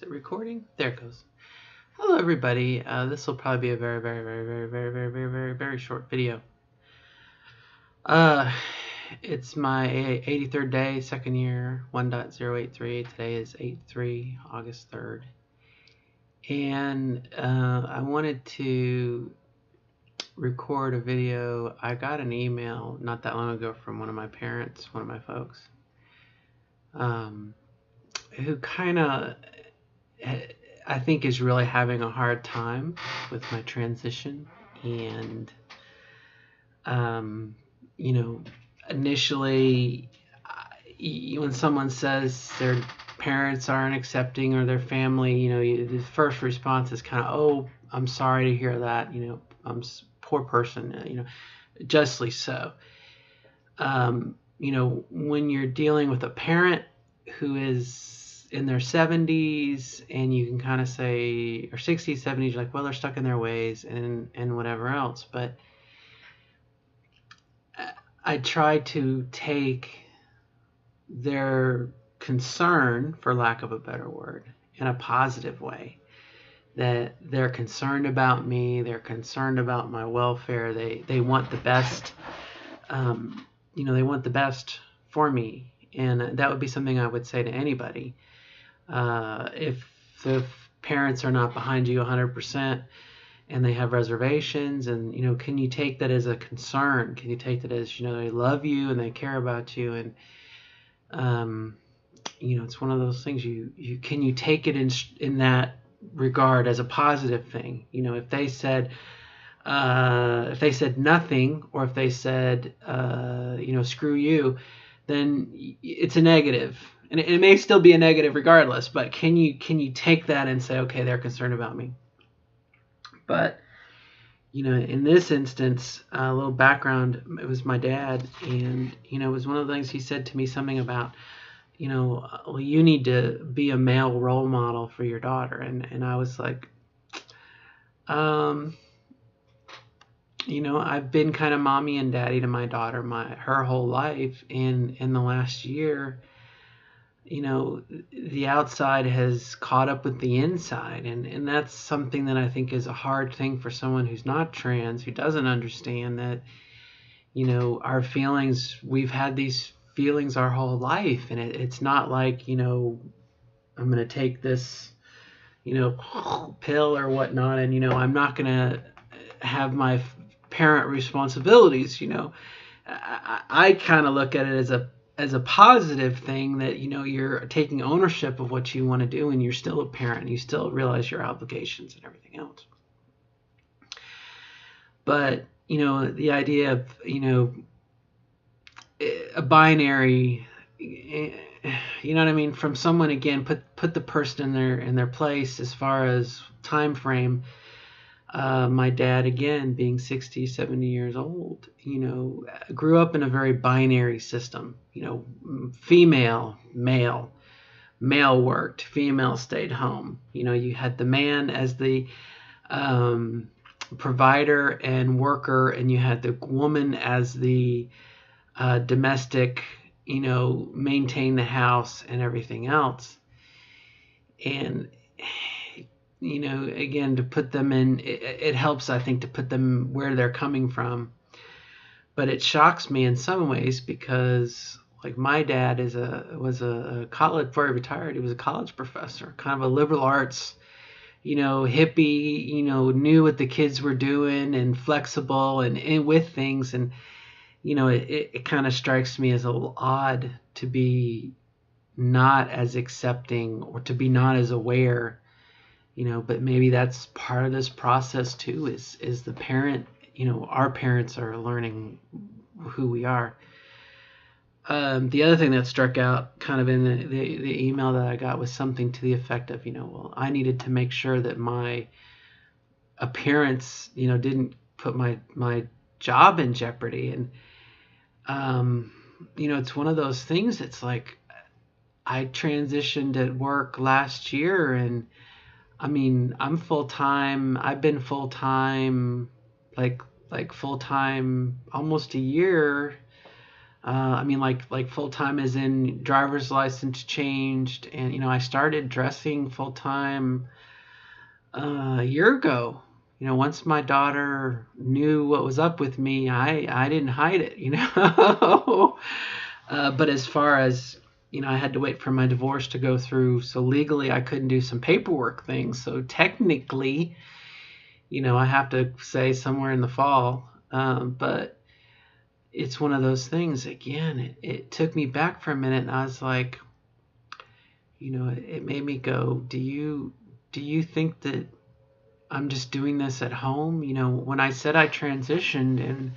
it recording? There it goes. Hello, everybody. This will probably be a very short video. It's my 83rd day, second year, 1.083. Today is 8/3, August 3rd. And I wanted to record a video. I got an email not that long ago from one of my parents, one of my folks, who kind of, I think, is really having a hard time with my transition. And, initially, when someone says their parents aren't accepting or their family, the first response is kind of, oh, I'm sorry to hear that, I'm a poor person, justly so. When you're dealing with a parent who is in their 70s, and you can kind of say, or 60s, 70s, you're like, well, they're stuck in their ways and whatever else. But I try to take their concern, for lack of a better word, in a positive way. That they're concerned about me, they're concerned about my welfare, they want the best, they want the best for me. And that would be something I would say to anybody. If the parents are not behind you 100% and they have reservations, and can you take that as a concern? Can you take that as they love you and they care about you? And it's one of those things. You can you take it in that regard as a positive thing? If they said nothing, or if they said screw you, then it's a negative. And it may still be a negative regardless, but can you take that and say, okay, they're concerned about me? But in this instance, a little background, it was my dad, and it was one of the things he said to me, something about, well, you need to be a male role model for your daughter. And I was like, I've been kind of mommy and daddy to my daughter her whole life. And in the last year, the outside has caught up with the inside. And that's something that I think is a hard thing for someone who's not trans, who doesn't understand that, our feelings, we've had these feelings our whole life. And it's not like, I'm going to take this, pill or whatnot, and, I'm not going to have my parent responsibilities. I kind of look at it as a positive thing, that you're taking ownership of what you want to do, and you're still a parent, and you still realize your obligations and everything else. But the idea of a binary, what I mean, from someone, again, put the person in their place as far as time frame. My dad, again, being 60, 70 years old, grew up in a very binary system. Female, male, male worked, female stayed home. You had the man as the provider and worker, and you had the woman as the domestic, maintain the house and everything else. And again, to put them in, it helps, I think, to put them where they're coming from. But it shocks me in some ways, because like my dad was a college, before he retired, he was a college professor, kind of a liberal arts, hippie, knew what the kids were doing, and flexible and with things. And it kind of strikes me as a little odd to be not as accepting, or to be not as aware. But maybe that's part of this process too, is the parent, our parents are learning who we are. The other thing that struck out kind of in the email that I got was something to the effect of, well, I needed to make sure that my appearance, didn't put my job in jeopardy. And, it's one of those things. It's like, I transitioned at work last year, and I mean, I'm full-time. I've been full-time, like full-time almost a year. I mean, like full time as in driver's license changed, and I started dressing full time a year ago. Once my daughter knew what was up with me, I didn't hide it. But as far as I had to wait for my divorce to go through, so legally I couldn't do some paperwork things. So technically, I have to say somewhere in the fall. But it's one of those things. Again, it took me back for a minute, and I was like, it made me go, do you think that I'm just doing this at home? When I said I transitioned, and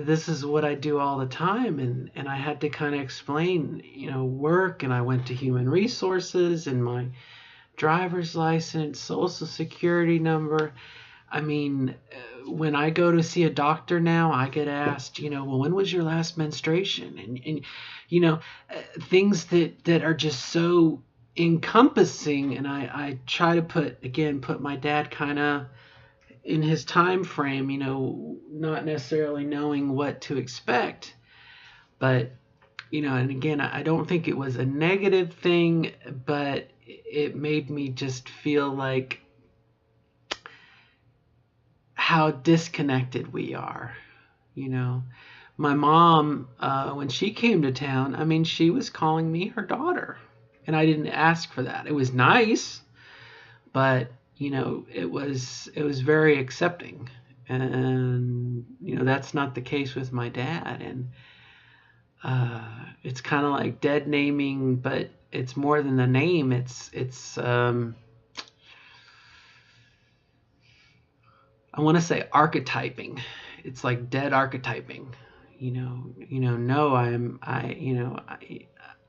this is what I do all the time, and I had to kind of explain, work, and I went to human resources and my driver's license, social security number. I mean, when I go to see a doctor now, I get asked, well, when was your last menstruation? And things that are just so encompassing. And I try to put my dad kind of in his time frame, not necessarily knowing what to expect. But, and again, I don't think it was a negative thing, but it made me just feel like how disconnected we are. My mom, when she came to town, I mean, she was calling me her daughter, and I didn't ask for that. It was nice, but it was very accepting, and that's not the case with my dad. And it's kind of like dead naming, but it's more than the name. It's I want to say archetyping. It's like dead archetyping. No,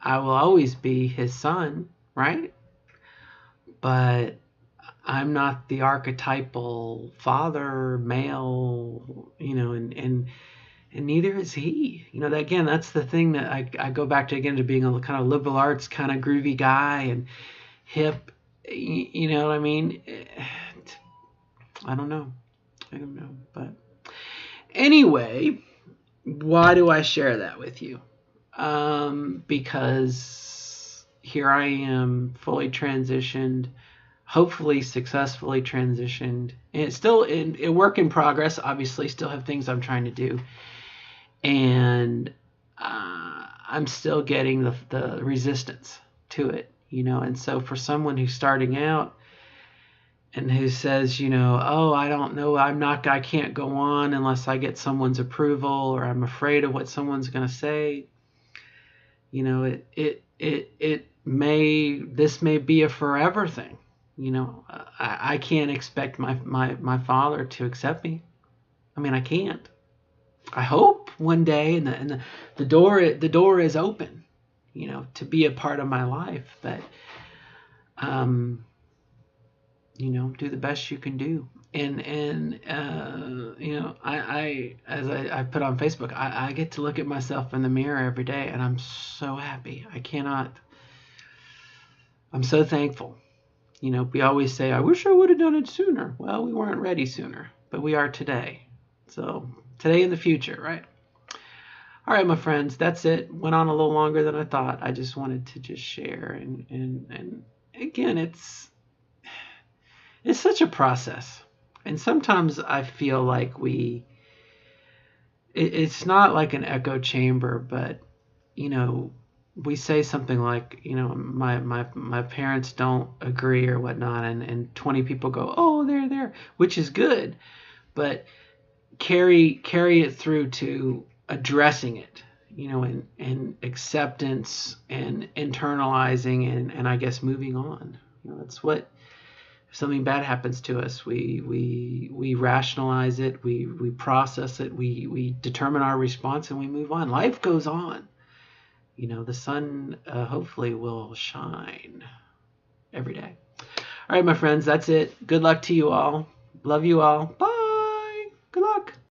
I will always be his son, right? But I'm not the archetypal father, male, and neither is he. Again, that's the thing that I go back to again, to being a kind of liberal arts kind of groovy guy and hip. You know what I mean? I don't know. But anyway, why do I share that with you? Because here I am, fully transitioned, hopefully successfully transitioned, and it's still a work in progress. Obviously, still have things I'm trying to do, and I'm still getting the resistance to it, And so for someone who's starting out and who says, oh, I don't know, I can't go on unless I get someone's approval, or I'm afraid of what someone's going to say, this may be a forever thing. I can't expect my father to accept me. I mean, I can't. I hope one day, and the door is open, to be a part of my life. But do the best you can do. And I as I put on Facebook, I get to look at myself in the mirror every day, and I'm so happy. I'm so thankful. We always say, I wish I would have done it sooner. Well, we weren't ready sooner, but we are today. So today and the future, right? All right, my friends, that's it. Went on a little longer than I thought. I just wanted to just share. And again, it's such a process. And sometimes I feel like it's not like an echo chamber, but, we say something like, my parents don't agree or whatnot, and 20 people go, oh, they're there, which is good, but carry it through to addressing it, and acceptance and internalizing and I guess moving on. That's what, if something bad happens to us, we rationalize it, we process it, we determine our response, and we move on. Life goes on. The sun hopefully will shine every day. All right, my friends, that's it. Good luck to you all. Love you all. Bye.